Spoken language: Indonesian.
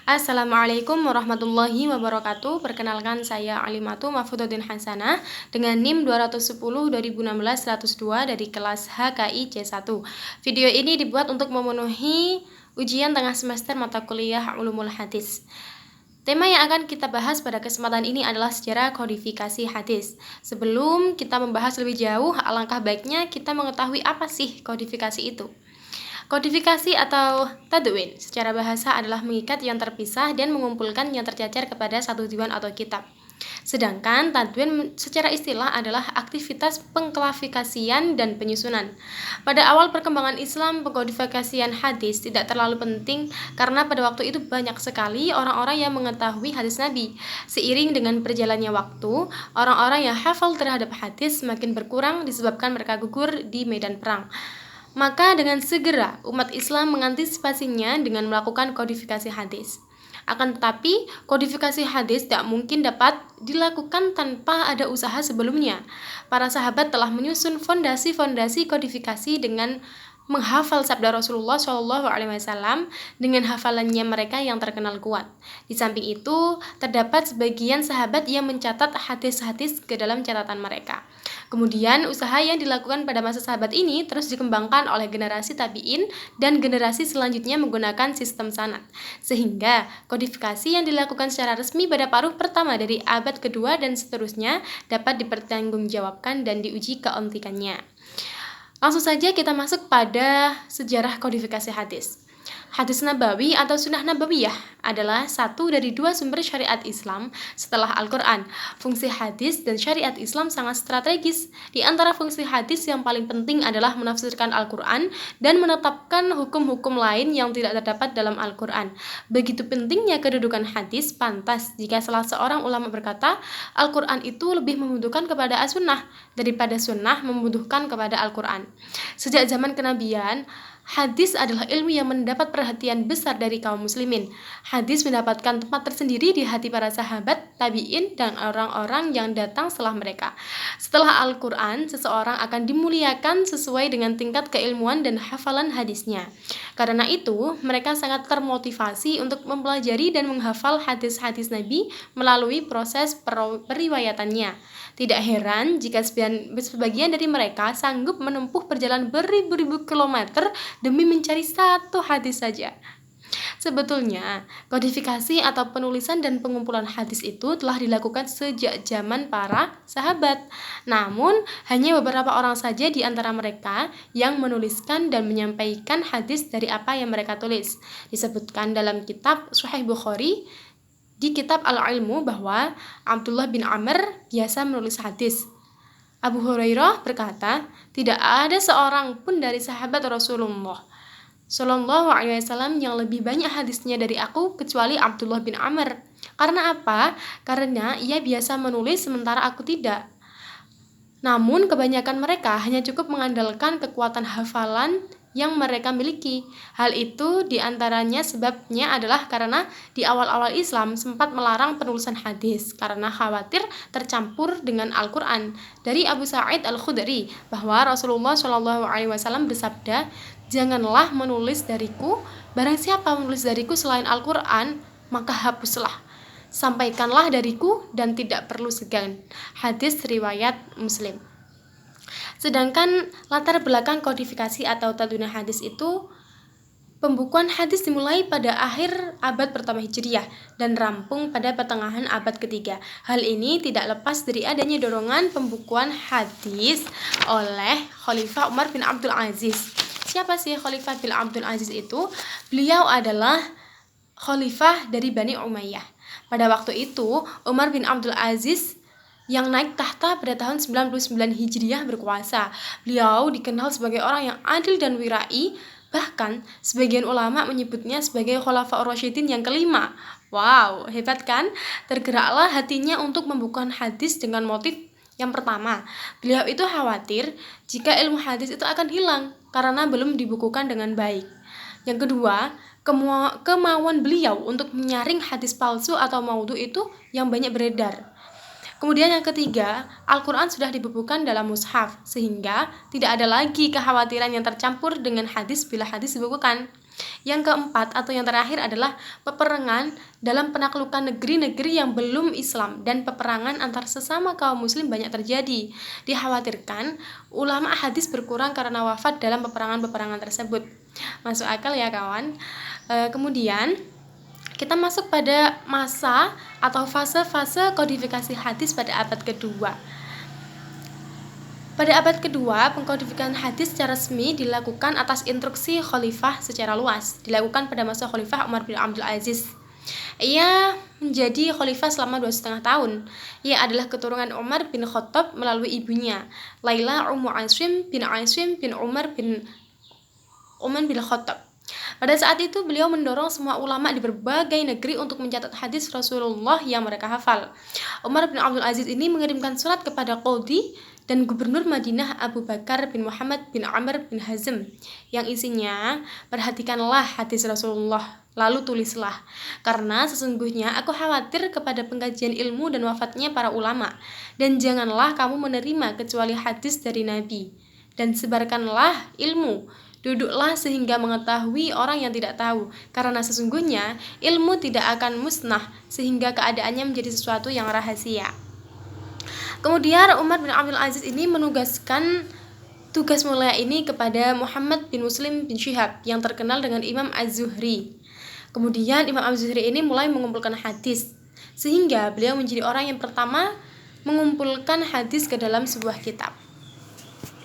Assalamualaikum warahmatullahi wabarakatuh. Perkenalkan saya Alimatu Mahfududdin Hasanah dengan NIM 210 2016 102 dari kelas HKI C1. Video ini dibuat untuk memenuhi ujian tengah semester mata kuliah Ulumul Hadis. Tema yang akan kita bahas pada kesempatan ini adalah sejarah kodifikasi hadis. Sebelum kita membahas lebih jauh, alangkah baiknya kita mengetahui apa sih kodifikasi itu. Kodifikasi atau tadwin secara bahasa adalah mengikat yang terpisah dan mengumpulkan yang tercecer kepada satu diwan atau kitab. Sedangkan tadwin secara istilah adalah aktivitas pengklasifikasian dan penyusunan. Pada awal perkembangan Islam, pengkodifikasian hadis tidak terlalu penting karena pada waktu itu banyak sekali orang-orang yang mengetahui hadis Nabi. Seiring dengan berjalannya waktu, orang-orang yang hafal terhadap hadis semakin berkurang disebabkan mereka gugur di medan perang. Maka dengan segera umat Islam mengantisipasinya dengan melakukan kodifikasi hadis. Akan tetapi, kodifikasi hadis tak mungkin dapat dilakukan tanpa ada usaha sebelumnya. Para sahabat telah menyusun fondasi-fondasi kodifikasi dengan menghafal sabda Rasulullah SAW dengan hafalannya mereka yang terkenal kuat. Di samping itu, terdapat sebagian sahabat yang mencatat hadis-hadis ke dalam catatan mereka. Kemudian, usaha yang dilakukan pada masa sahabat ini terus dikembangkan oleh generasi tabi'in dan generasi selanjutnya menggunakan sistem sanad. Sehingga, kodifikasi yang dilakukan secara resmi pada paruh pertama dari abad kedua dan seterusnya dapat dipertanggungjawabkan dan diuji keontikannya. Langsung saja kita masuk pada sejarah kodifikasi hadis. Hadis Nabawi atau Sunnah Nabawiyah adalah satu dari dua sumber syariat Islam setelah Al-Quran. Fungsi hadis dan syariat Islam sangat strategis. Di antara fungsi hadis yang paling penting adalah menafsirkan Al-Quran dan menetapkan hukum-hukum lain yang tidak terdapat dalam Al-Quran. Begitu pentingnya kedudukan hadis, pantas jika salah seorang ulama berkata, Al-Quran itu lebih membutuhkan kepada As-Sunnah daripada Sunnah membutuhkan kepada Al-Quran. Sejak zaman kenabian, hadis adalah ilmu yang mendapat perhatian besar dari kaum muslimin. Hadis mendapatkan tempat tersendiri di hati para sahabat, tabi'in, dan orang-orang yang datang setelah mereka. Setelah Al-Quran, seseorang akan dimuliakan sesuai dengan tingkat keilmuan dan hafalan hadisnya. Karena itu, mereka sangat termotivasi untuk mempelajari dan menghafal hadis-hadis Nabi melalui proses periwayatannya. Tidak heran jika sebagian dari mereka sanggup menempuh perjalanan beribu-ribu kilometer demi mencari satu hadis saja. Sebetulnya, kodifikasi atau penulisan dan pengumpulan hadis itu telah dilakukan sejak zaman para sahabat. Namun, hanya beberapa orang saja di antara mereka yang menuliskan dan menyampaikan hadis dari apa yang mereka tulis. Disebutkan dalam kitab Sahih Bukhari, di kitab Al-Ilmu bahwa Abdullah bin Amr biasa menulis hadis. Abu Hurairah berkata, tidak ada seorang pun dari sahabat Rasulullah Shallallahu Alaihi Wasallam yang lebih banyak hadisnya dari aku kecuali Abdullah bin Amr. Karena apa? Karena ia biasa menulis sementara aku tidak. Namun kebanyakan mereka hanya cukup mengandalkan kekuatan hafalan yang mereka miliki. Hal itu diantaranya sebabnya adalah karena di awal-awal Islam sempat melarang penulisan hadis karena khawatir tercampur dengan Al-Quran. Dari Abu Sa'id Al-Khudri bahwa Rasulullah SAW bersabda, janganlah menulis dariku, barang siapa menulis dariku selain Al-Quran, maka hapuslah. Sampaikanlah dariku dan tidak perlu segan. Hadis riwayat Muslim. Sedangkan latar belakang kodifikasi atau tadwin hadis itu, pembukuan hadis dimulai pada akhir abad pertama Hijriah dan rampung pada pertengahan abad ketiga. Hal ini tidak lepas dari adanya dorongan pembukuan hadis oleh Khalifah Umar bin Abdul Aziz. Siapa sih Khalifah bin Abdul Aziz itu? Beliau adalah Khalifah dari Bani Umayyah. Pada waktu itu, Umar bin Abdul Aziz yang naik tahta pada tahun 99 Hijriah berkuasa. Beliau dikenal sebagai orang yang adil dan wirai, bahkan sebagian ulama menyebutnya sebagai Khulafaur Rasyidin yang kelima. Wow, hebat kan? Tergeraklah hatinya untuk membukukan hadis dengan motif yang pertama, beliau itu khawatir jika ilmu hadis itu akan hilang karena belum dibukukan dengan baik. Yang kedua, kemauan beliau untuk menyaring hadis palsu atau maudhu itu yang banyak beredar. Kemudian yang ketiga, Al-Quran sudah dibukukan dalam mushaf, sehingga tidak ada lagi kekhawatiran yang tercampur dengan hadis bila hadis dibukukan. Yang keempat atau yang terakhir adalah peperangan dalam penaklukan negeri-negeri yang belum Islam, dan peperangan antar sesama kaum muslim banyak terjadi. Dikhawatirkan ulama hadis berkurang karena wafat dalam peperangan-peperangan tersebut. Masuk akal ya kawan. Kemudian kita masuk pada masa atau fase-fase kodifikasi hadis pada abad kedua. Pada abad kedua, pengkodifikan hadis secara resmi dilakukan atas instruksi khalifah secara luas. Dilakukan pada masa Khalifah Umar bin Abdul Aziz. Ia menjadi khalifah selama 2,5 tahun. Ia adalah keturunan Umar bin Khattab melalui ibunya, Laila Ummu Asim bin Umar bin Khattab. Pada saat itu beliau mendorong semua ulama di berbagai negeri untuk mencatat hadis Rasulullah yang mereka hafal. Umar bin Abdul Aziz ini mengirimkan surat kepada Qadhi dan Gubernur Madinah Abu Bakar bin Muhammad bin Amr bin Hazm yang isinya, perhatikanlah hadis Rasulullah, lalu tulislah, karena sesungguhnya aku khawatir kepada pengkajian ilmu dan wafatnya para ulama, dan janganlah kamu menerima kecuali hadis dari Nabi, dan sebarkanlah ilmu. Duduklah sehingga mengetahui orang yang tidak tahu, karena sesungguhnya ilmu tidak akan musnah sehingga keadaannya menjadi sesuatu yang rahasia. Kemudian Umar bin Abdul Aziz ini menugaskan tugas mulia ini kepada Muhammad bin Muslim bin Syihab yang terkenal dengan Imam Az-Zuhri. Kemudian Imam Az-Zuhri ini mulai mengumpulkan hadis, sehingga beliau menjadi orang yang pertama mengumpulkan hadis ke dalam sebuah kitab.